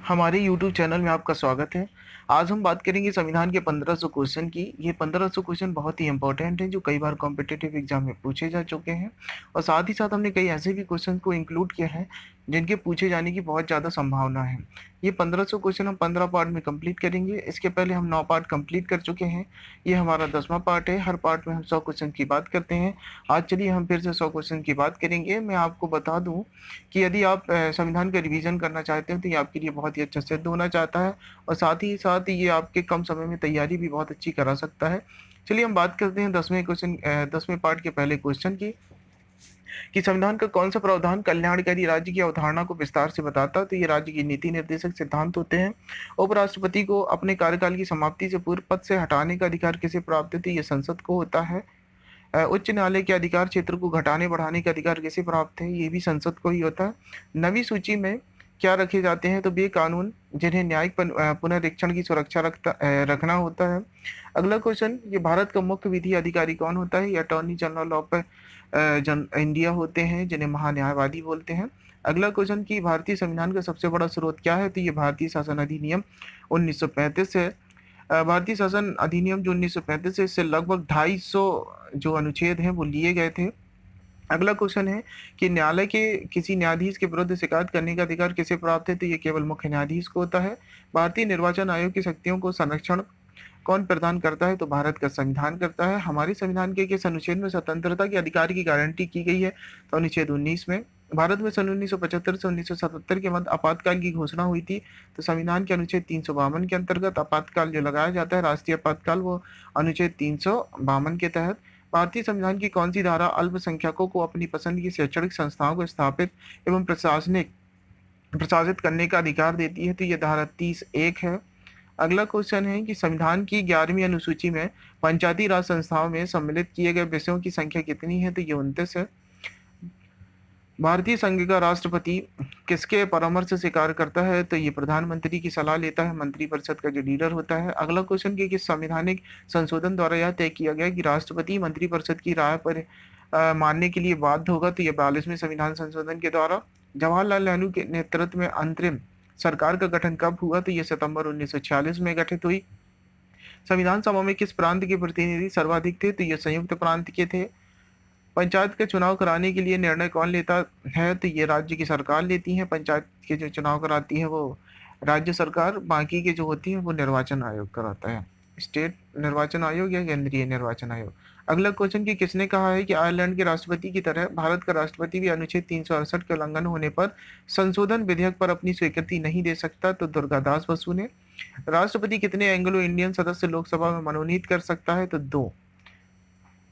हमारे YouTube channel में आपका स्वागत है। आज हम बात करेंगे संविधान के 1500 क्वेश्चन की। ये 1500 क्वेश्चन बहुत ही इम्पोर्टेंट हैं जो कई बार कॉम्पिटिटिव एग्जाम में पूछे जा चुके हैं और साथ ही साथ हमने कई ऐसे भी क्वेश्चन को इंक्लूड किया है जिनके पूछे जाने की बहुत ज़्यादा संभावना है। ये 1500 क्वेश्चन हम 15 पार्ट में कंप्लीट करेंगे। इसके पहले हम 9 पार्ट कंप्लीट कर चुके हैं। ये हमारा 10वां पार्ट है। हर पार्ट में हम 100 क्वेश्चन की बात करते हैं। आज चलिए हम फिर से 100 क्वेश्चन की बात करेंगे। मैं आपको बता दूं कि यदि आप संविधान का रिवीजन करना चाहते हैं तो ये आपके लिए बहुत ही अच्छा सिद्ध होना चाहता है और साथ ही ये आपके कम समय में तैयारी भी बहुत अच्छी करा सकता है। चलिए हम बात करते हैं 10वें पार्ट के पहले क्वेश्चन की कि संविधान का कौन सा प्रावधान कल्याणकारी राज्य की अवधारणा को विस्तार से बताता है। तो ये राज्य की नीति निर्देशक सिद्धांत होते हैं। उपराष्ट्रपति को अपने कार्यकाल की समाप्ति से पूर्व पद से हटाने का अधिकार किसे प्राप्त है? तो ये संसद को होता है। उच्च न्यायालय के अधिकार क्षेत्र को घटाने बढ़ाने का अधिकार किसे प्राप्त है? ये भी संसद को ही होता है। नवी सूची में क्या रखे जाते हैं? तो वे कानून जिन्हें न्यायिक पुनरीक्षण की सुरक्षा रखना होता है। अगला क्वेश्चन, ये भारत का मुख्य विधि अधिकारी कौन होता है? ये अटॉर्नी जनरल ऑफ इंडिया होते हैं जिन्हें महान्यायवादी बोलते हैं। अगला क्वेश्चन कि भारतीय संविधान का सबसे बड़ा स्रोत क्या है? तो ये भारतीय शासन अधिनियम 1935 है। भारतीय शासन अधिनियम जो 1935 है, इससे लगभग 250 जो अनुच्छेद हैं वो लिए गए थे। अगला क्वेश्चन है कि न्यायालय के किसी न्यायाधीश के विरुद्ध शिकायत करने का अधिकार किसे प्राप्त है? तो ये केवल मुख्य न्यायाधीश को होता है। भारतीय निर्वाचन आयोग की शक्तियों को संरक्षण कौन प्रदान करता है? तो भारत का संविधान करता है। हमारे संविधान के किस अनुच्छेद में स्वतंत्रता के अधिकार की गारंटी की गई है? तो अनुच्छेद 19 में। भारत में सन 1975 से 1977 के मध्य आपातकाल की घोषणा हुई थी। तो संविधान के अनुच्छेद 352 के अंतर्गत आपातकाल जो लगाया जाता है, राष्ट्रीय आपातकाल, वो अनुच्छेद 352 के तहत। भारतीय संविधान की कौन सी धारा अल्पसंख्यकों को अपनी पसंद की शैक्षणिक संस्थाओं को स्थापित एवं प्रशासित करने का अधिकार देती है? तो ये धारा 30(1) है। अगला क्वेश्चन है कि संविधान की 11वीं अनुसूची में पंचायती राज संस्थाओं में सम्मिलित किए गए विषयों की संख्या कितनी है? तो ये 29 है। भारतीय संघ का राष्ट्रपति किसके परामर्श से कार्य करता है? तो ये प्रधानमंत्री की सलाह लेता है, मंत्रिपरिषद का जो लीडर होता है। अगला क्वेश्चन कि किस संवैधानिक संशोधन द्वारा यह तय किया गया कि राष्ट्रपति मंत्रिपरिषद की राय पर मानने के लिए बाध्य होगा? तो ये 42वें संविधान संशोधन के द्वारा। जवाहरलाल नेहरू के नेतृत्व में अंतरिम सरकार का गठन कब हुआ? तो ये सितंबर 1946 में गठित हुई। संविधान सभा में किस प्रांत के प्रतिनिधि सर्वाधिक थे? तो ये संयुक्त प्रांत के थे। पंचायत के चुनाव कराने के लिए निर्णय कौन लेता है? तो ये राज्य की सरकार लेती है। पंचायत के जो चुनाव कराती है वो राज्य सरकार, बाकी के जो होती है वो निर्वाचन आयोग कराता है। स्टेट निर्वाचन आयोग या केंद्रीय निर्वाचन आयोग। अगला क्वेश्चन कि किसने कहा है कि आयरलैंड के राष्ट्रपति की तरह भारत का राष्ट्रपति भी अनुच्छेद 368 के उल्लंघन होने पर संशोधन विधेयक पर अपनी स्वीकृति नहीं दे सकता? तो दुर्गादास बसु ने। राष्ट्रपति कितने एंग्लो इंडियन सदस्य लोकसभा में मनोनीत कर सकता है? तो 2।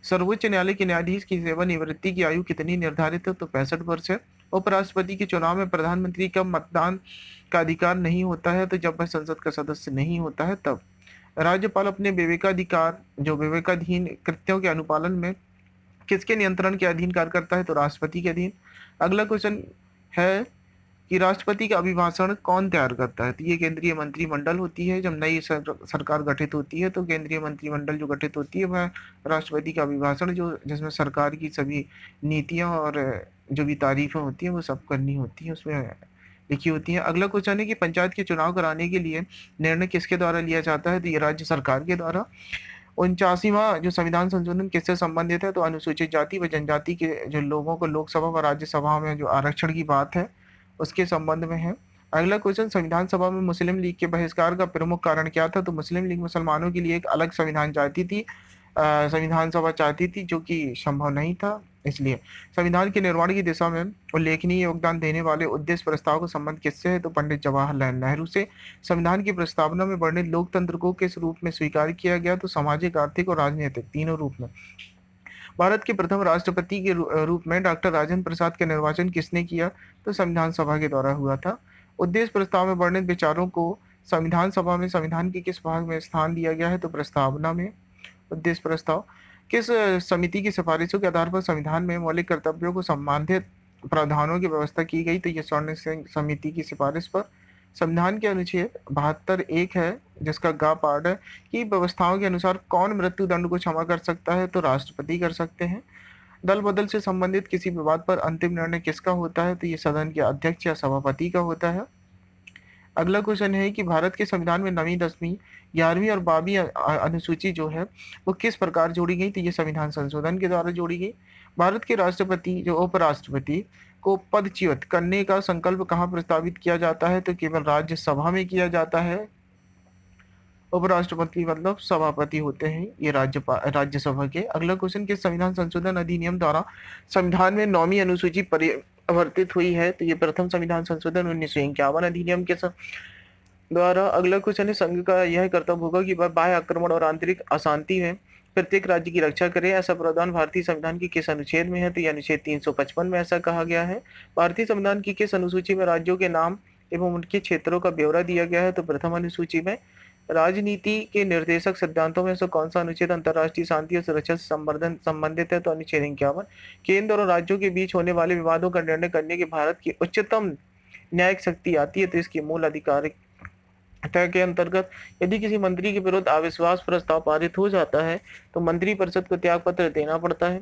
सर्वोच्च न्यायालय के न्यायाधीश की सेवानिवृत्ति की आयु कितनी निर्धारित है? तो 65 वर्ष है। उपराष्ट्रपति के चुनाव में प्रधानमंत्री का मतदान का अधिकार नहीं होता है? तो जब वह संसद का सदस्य नहीं होता है तब। राज्यपाल अपने विवेकाधिकार जो विवेकाधीन कृत्यों के अनुपालन में किसके नियंत्रण के अधीन कार्य करता है? तो राष्ट्रपति के अधीन। अगला क्वेश्चन है कि राष्ट्रपति का अभिभाषण कौन तैयार करता है? तो ये केंद्रीय मंत्रिमंडल होती है। जब नई सरकार गठित होती है तो केंद्रीय मंत्रिमंडल जो गठित होती है वह राष्ट्रपति का अभिभाषण जो जिसमें सरकार की सभी नीतियां और जो भी तारीफें होती हैं वो सब करनी होती है, उसमें लिखी होती है। अगला क्वेश्चन है कि पंचायत के चुनाव कराने के लिए निर्णय किसके द्वारा लिया जाता है? तो ये राज्य सरकार के द्वारा। 49वां जो संविधान संशोधन किससे संबंधित है? तो अनुसूचित जाति व जनजाति के जो लोगों को लोकसभा व राज्यसभा में जो आरक्षण की बात है उसके संबंध में है। अगला क्वेश्चन, संविधान सभा में मुस्लिम लीग के बहिष्कार का प्रमुख कारण क्या था? तो मुस्लिम लीग मुसलमानों के लिए एक अलग संविधान चाहती थी, संविधान सभा चाहती थी, जो कि संभव नहीं था। इसलिए संविधान के निर्माण की दिशा में उल्लेखनीय योगदान देने वाले उद्देश्य प्रस्ताव का संबंध किससे है? तो पंडित जवाहरलाल नेहरू से। संविधान की प्रस्तावना में वर्णित लोकतंत्र को किस रूप में स्वीकार किया गया? तो सामाजिक, आर्थिक और राजनीतिक तीनों रूप में। भारत के प्रथम राष्ट्रपति के रूप में डॉक्टर राजेंद्र प्रसाद का निर्वाचन किसने किया? तो संविधान सभा के द्वारा हुआ था। उद्देश्य प्रस्ताव में वर्णित विचारों को संविधान सभा में संविधान के किस भाग में स्थान दिया गया है? तो प्रस्तावना में। उद्देश्य प्रस्ताव किस समिति की सिफारिशों के आधार पर संविधान में मौलिक कर्तव्यों को संबंधित प्रावधानों की व्यवस्था की गई? तो ये स्वर्ण सिंह समिति की सिफारिश पर। संविधान के अनुच्छेद 72(1) है जिसका ग पार्ट है कि व्यवस्थाओं के अनुसार कौन मृत्यु दंड को क्षमा कर सकता है? तो राष्ट्रपति कर सकते हैं। दल बदल से संबंधित किसी विवाद पर अंतिम निर्णय किसका होता है? तो ये सदन के अध्यक्ष या सभापति का होता है। अगला क्वेश्चन है कि भारत के संविधान में 9वीं, 10वीं, 11वीं और 12वीं अनुसूची जो है वो किस प्रकार जोड़ी गई? तो ये संविधान संशोधन के द्वारा जोड़ी गई। भारत के राष्ट्रपति जो उपराष्ट्रपति को पदच्युत करने का संकल्प कहाँ प्रस्तावित किया जाता है? तो केवल राज्यसभा में किया जाता है। उपराष्ट्रपति मतलब सभापति होते हैं ये राज्यसभा के। अगला क्वेश्चन, किस संविधान संशोधन अधिनियम द्वारा संविधान में 9वीं अनुसूची परिवर्तित हुई है? तो ये प्रथम संविधान संशोधन 1951 अधिनियम के द्वारा। अगला क्वेश्चन है, संघ का यह कर्तव्य होगा कि वह बाह्य आक्रमण और आंतरिक अशांति में प्रत्येक राज्य की रक्षा करे। ऐसा प्रावधान भारतीय संविधान के किस अनुच्छेद में है? तो यह अनुच्छेद 355 में ऐसा कहा गया है। भारतीय संविधान की किस अनुसूची में राज्यों के नाम एवं उनके क्षेत्रों का ब्यौरा दिया गया है? तो प्रथम अनुसूची में। राजनीति के निर्देशक सिद्धांतों में से कौन सा अनुच्छेद अंतर्राष्ट्रीय शांति और सुरक्षा से संबंधित है? तो अनुच्छेद 51। केंद्र और राज्यों के बीच होने वाले विवादों का निर्णय करने की भारत की उच्चतम न्यायिक शक्ति आती है, तो इसकी मूल आधिकारिक के अंतर्गत यदि किसी मंत्री के विरुद्ध अविश्वास प्रस्ताव पारित हो जाता है तो मंत्री परिषद को त्याग पत्र देना पड़ता है।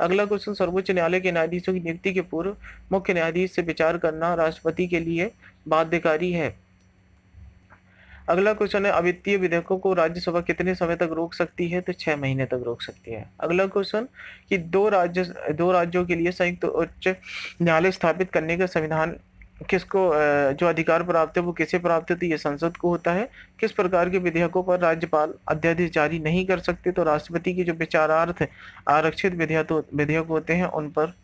अगला क्वेश्चन, सर्वोच्च न्यायालय के न्यायाधीशों की नियुक्ति के पूर्व मुख्य न्यायाधीश से विचार करना राष्ट्रपति के लिए बाध्यकारी है। अगला क्वेश्चन है, अवित्तीय विधेयकों को राज्यसभा कितने समय तक रोक सकती है? तो 6 महीने तक रोक सकती है। अगला क्वेश्चन कि दो राज्यों के लिए संयुक्त उच्च न्यायालय स्थापित करने का संविधान किसको जो अधिकार प्राप्त है वो किसे प्राप्त है? तो ये संसद को होता है। किस प्रकार के विधेयकों पर राज्यपाल अध्यादेश जारी नहीं कर सकते? तो राष्ट्रपति की जो विचारार्थ आरक्षित विधेयक होते हैं उन पर।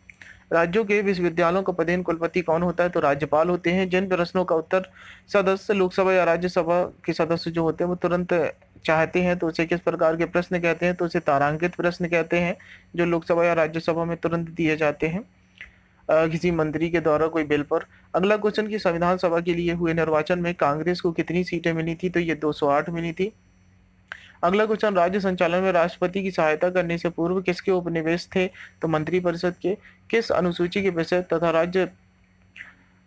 राज्यों के विश्वविद्यालयों का प्रधान कुलपति कौन होता है? तो राज्यपाल होते हैं। जिन प्रश्नों का उत्तर सदस्य लोकसभा या राज्यसभा के सदस्य जो होते हैं वो तुरंत चाहते हैं तो उसे किस प्रकार के प्रश्न कहते हैं? तो उसे तारांकित प्रश्न कहते हैं, जो लोकसभा या राज्यसभा में तुरंत दिए जाते हैं किसी मंत्री के द्वारा कोई बिल पर। अगला क्वेश्चन कि संविधान सभा के लिए हुए निर्वाचन में कांग्रेस को कितनी सीटें मिली थी? तो ये 208 मिली थी। अगला क्वेश्चन, राज्य संचालन में राष्ट्रपति की सहायता करने से पूर्व किसके उपनिवेश थे? तो मंत्रिपरिषद के। किस अनुसूची के विषय तथा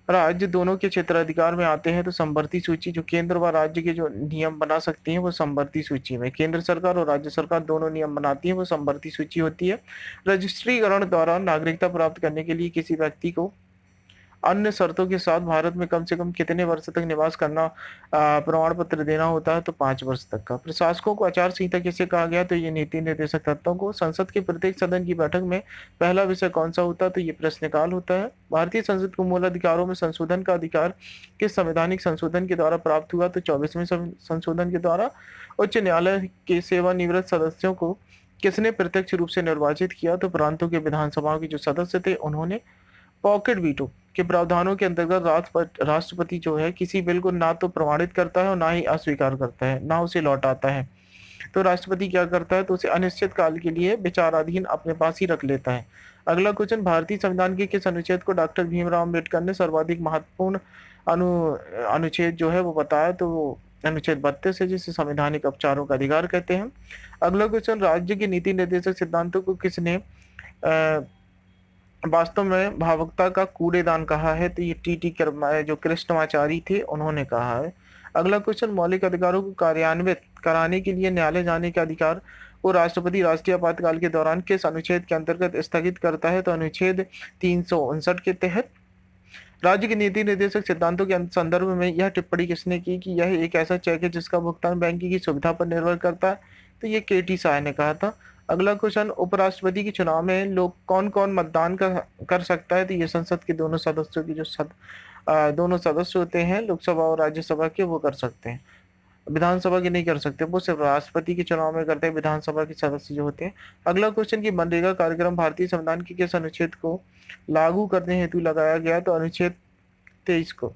राज्य दोनों के क्षेत्राधिकार में आते हैं? तो समवर्ती सूची। जो केंद्र व राज्य के जो नियम बना सकती हैं वो समवर्ती सूची में। केंद्र सरकार और राज्य सरकार दोनों नियम बनाती हैं वो समवर्ती सूची होती है। रजिस्ट्रीकरण द्वारा नागरिकता प्राप्त करने के लिए किसी व्यक्ति को अन्य शर्तों के साथ भारत में कम से कम कितने वर्ष तक निवास करना प्रमाण पत्र देना होता है? तो 5 वर्ष तक का। प्रशासकों को आचार संहिता किसे कहा गया? तो ये नीति निर्देशक तत्वों को। संसद के प्रत्येक सदन की बैठक में पहला विषय कौन सा होता है? तो ये प्रश्नकाल होता है। भारतीय संसद को मूल अधिकारों में संशोधन का अधिकार किस संवैधानिक संशोधन के द्वारा प्राप्त हुआ? तो 24वें संशोधन के द्वारा। उच्च न्यायालय के सेवानिवृत्त सदस्यों को किसने प्रत्यक्ष रूप से निर्वाचित किया? तो प्रांतों के विधानसभाओं के जो सदस्य थे उन्होंने। पॉकेट वीटो के प्रावधानों के अंतर्गत राष्ट्रपति जो है किसी बिल को ना तो प्रमाणित करता है और ना ही अस्वीकार करता है, ना उसे लौटाता है। तो राष्ट्रपति क्या करता है? तो उसे अनिश्चित काल के लिए विचाराधीन अपने पास ही रख लेता है। अगला क्वेश्चन, भारतीय संविधान के किस अनुच्छेद को डॉक्टर भीमराव अम्बेडकर ने सर्वाधिक महत्वपूर्ण अनुच्छेद जो है वो बताया? तो वो अनुच्छेद 32 है, जिसे संवैधानिक उपचारों का अधिकार कहते हैं। अगला क्वेश्चन, राज्य के नीति निर्देशक सिद्धांतों को किसने वास्तव में भावुकता का कूड़ेदान कहा है? तो ये टीटी जो कृष्णमाचारी थे उन्होंने कहा है। अगला क्वेश्चन, मौलिक अधिकारों को कार्यान्वित कराने के लिए न्यायालय जाने का अधिकार वो राष्ट्रपति राष्ट्रीय आपातकाल के दौरान किस अनुच्छेद के अंतर्गत स्थगित करता है? तो अनुच्छेद 359 के तहत। राज्य के नीति निर्देशक सिद्धांतों के संदर्भ में यह टिप्पणी किसने की कि यह एक ऐसा चेक है जिसका भुगतान बैंकिंग की सुविधा पर निर्भर करता है? तो ये केटी साय ने कहा था। अगला क्वेश्चन, उपराष्ट्रपति के चुनाव में लोग कौन कौन मतदान कर सकता है? तो ये संसद के दोनों सदस्यों की जो दोनों सदस्य होते हैं लोकसभा और राज्यसभा के, वो कर सकते हैं। विधानसभा के नहीं कर सकते, वो सिर्फ राष्ट्रपति के चुनाव में करते हैं, विधानसभा के सदस्य जो होते हैं। अगला क्वेश्चन कि मनरेगा कार्यक्रम भारतीय संविधान के किस अनुच्छेद को लागू करने हेतु लगाया गया? तो अनुच्छेद 23 को।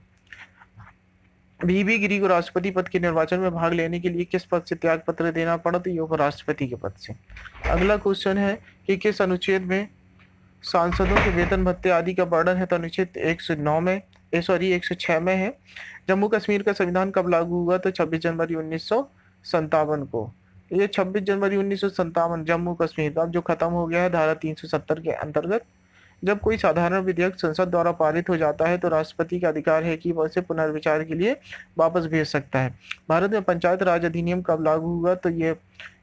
बीबी गिरी को राष्ट्रपति पद के निर्वाचन में भाग लेने के लिए किस पद से त्याग पत्र देना पड़ा? तो ये उपराष्ट्रपति के पद से। अगला क्वेश्चन है कि किस अनुच्छेद में सांसदों के वेतन भत्ते आदि का वर्णन है? तो अनुच्छेद 109 में 106 में है। जम्मू कश्मीर का संविधान कब लागू हुआ? तो 26 जनवरी 1957 को। ये 26 जनवरी 1957 जम्मू कश्मीर का जो खत्म हो गया है धारा 370 के अंतर्गत। जब कोई साधारण विधेयक संसद द्वारा पारित हो जाता है तो राष्ट्रपति का अधिकार है कि वह उसे पुनर्विचार के लिए वापस भेज सकता है। भारत में पंचायत राज अधिनियम कब लागू हुआ? तो ये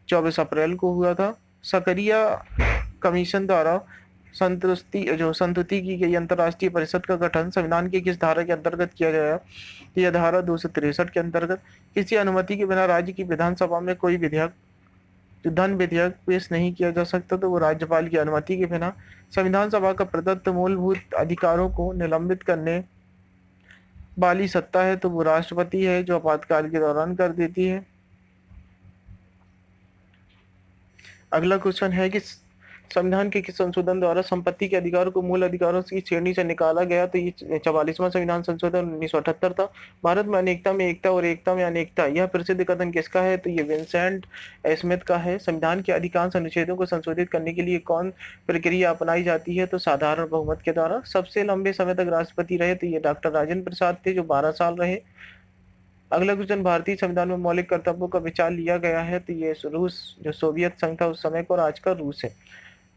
24 अप्रैल को हुआ था। सकरिया कमीशन द्वारा संतुति की गई अंतर्राष्ट्रीय परिषद का गठन संविधान की किस धारा के अंतर्गत किया गया? तो यह धारा 263 के अंतर्गत। किसी अनुमति के बिना राज्य की विधानसभा में कोई विधेयक धन विधेयक पेश नहीं किया जा सकता, तो वो राज्यपाल की अनुमति के बिना। संविधान सभा का प्रदत्त मूलभूत अधिकारों को निलंबित करने वाली सत्ता है, तो वो राष्ट्रपति है, जो आपातकाल के दौरान कर देती है। अगला क्वेश्चन है कि संविधान के किस संशोधन द्वारा संपत्ति के अधिकारों को मूल अधिकारों की श्रेणी से निकाला गया? तो ये 44वां संविधान संशोधन 1978 था। भारत में अनेकता में एकता और एकता में अनेकता, यह प्रसिद्ध कथन किसका है? तो ये विंसेंट स्मिथ का है। संविधान के अधिकांश अनुच्छेदों को संशोधित करने के लिए कौन प्रक्रिया अपनाई जाती है? तो साधारण बहुमत के द्वारा। सबसे लंबे समय तक राष्ट्रपति रहे? तो ये डॉक्टर राजेंद्र प्रसाद थे, जो 12 साल रहे। अगला क्वेश्चन, भारतीय संविधान में मौलिक कर्तव्यों का विचार लिया गया है? तो ये रूस, जो सोवियत संघ था उस समय को, और आज का रूस है।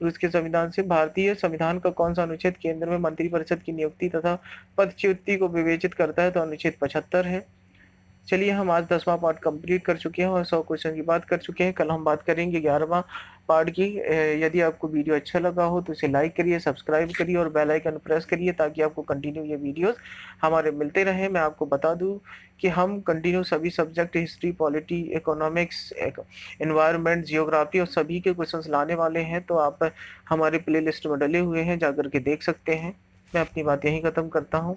रूस के संविधान से भारतीय संविधान का कौन सा अनुच्छेद केंद्र में मंत्रिपरिषद की नियुक्ति तथा पदच्युति को विवेचित करता है? तो अनुच्छेद 75 है। चलिए, हम आज 10वां पार्ट कंप्लीट कर चुके हैं और 100 क्वेश्चन की बात कर चुके हैं। कल हम बात करेंगे 11वां पार्ट की। यदि आपको वीडियो अच्छा लगा हो तो इसे लाइक करिए, सब्सक्राइब करिए और बेल आइकन प्रेस करिए, ताकि आपको कंटिन्यू ये वीडियोस हमारे मिलते रहे। मैं आपको बता दूं कि हम कंटिन्यू सभी subject, history, polity, economics, environment, geography और सभी के क्वेश्चंस लाने वाले हैं। तो आप हमारे प्लेलिस्ट में डले हुए हैं, जाकर के देख सकते हैं। मैं अपनी बात यहीं खत्म करता हूँ।